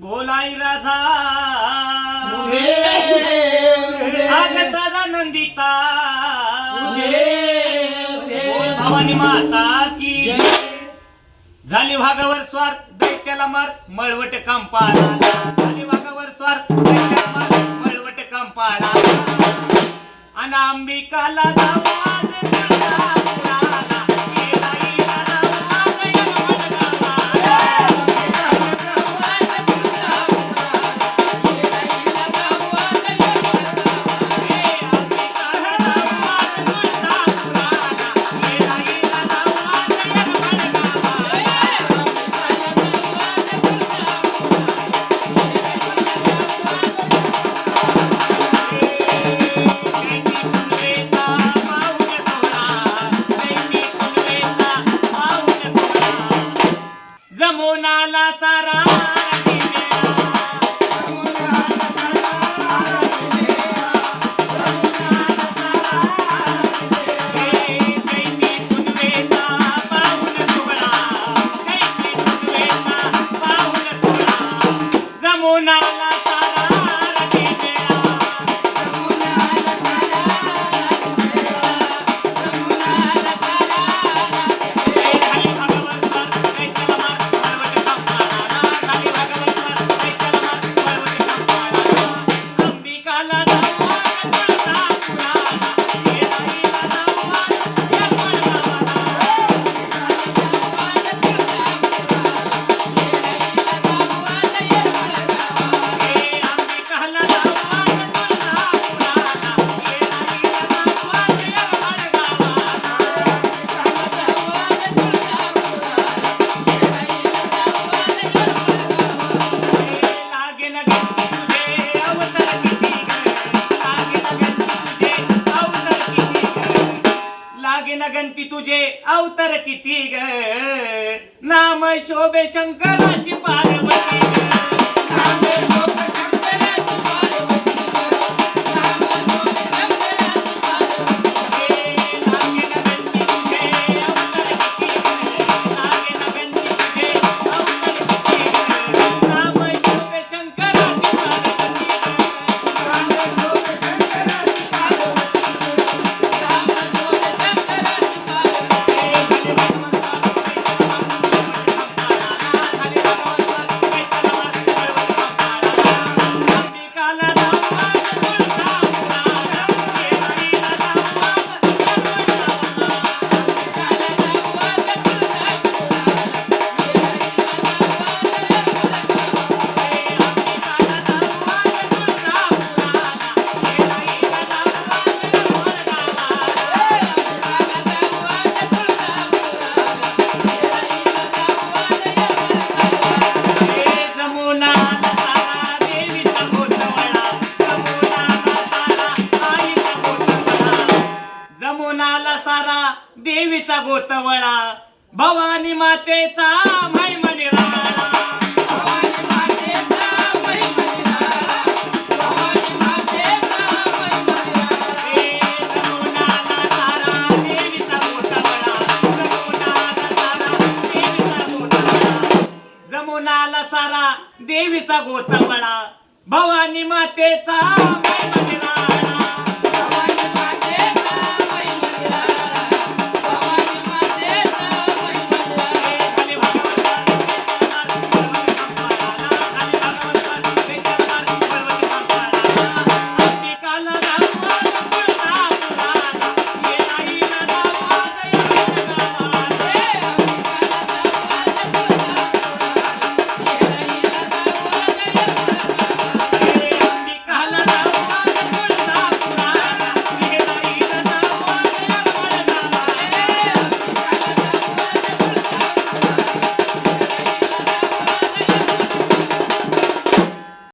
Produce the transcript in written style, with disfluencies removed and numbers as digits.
बोलाई राजा आग सदा नंदीचा बोल भवानी माता की झाली भागावर स्वार दैत्याला मार मळवट काम पाळा झाली भागावर स्वार दैत्याला मार मळवट काम पाळा आणि अंबिकाला जाऊ आज तुळजापुराला येईला जाऊ आज यलमणगावाला जमुनाला सारा जमुनाला सारा गंती तुझे अवतार किती ग नाम शोभे शंकराची पार्वती नाम शोभे शंकराची पार्वती नाम शोभे शंकराची पार्वती लागेन गंती तुझे अवतार किती ग लागेन गंती तुझे अवतार किती ग नाम शोभे शंकराची पार्वती नाम शोभे शंकराची पार्वती देवीचा गोतवळा भवानी मातेचा महिमा निराळा भवानी मातेचा महिमा निराळा भवानी मातेचा महिमा निराळा जमुनाला सारा देवीचा गोतवळा जमुनाला सारा देवीचा गोतवळा जमुनाला सारा देवीचा गोतवळा भवानी मातेचा महिमा निराळा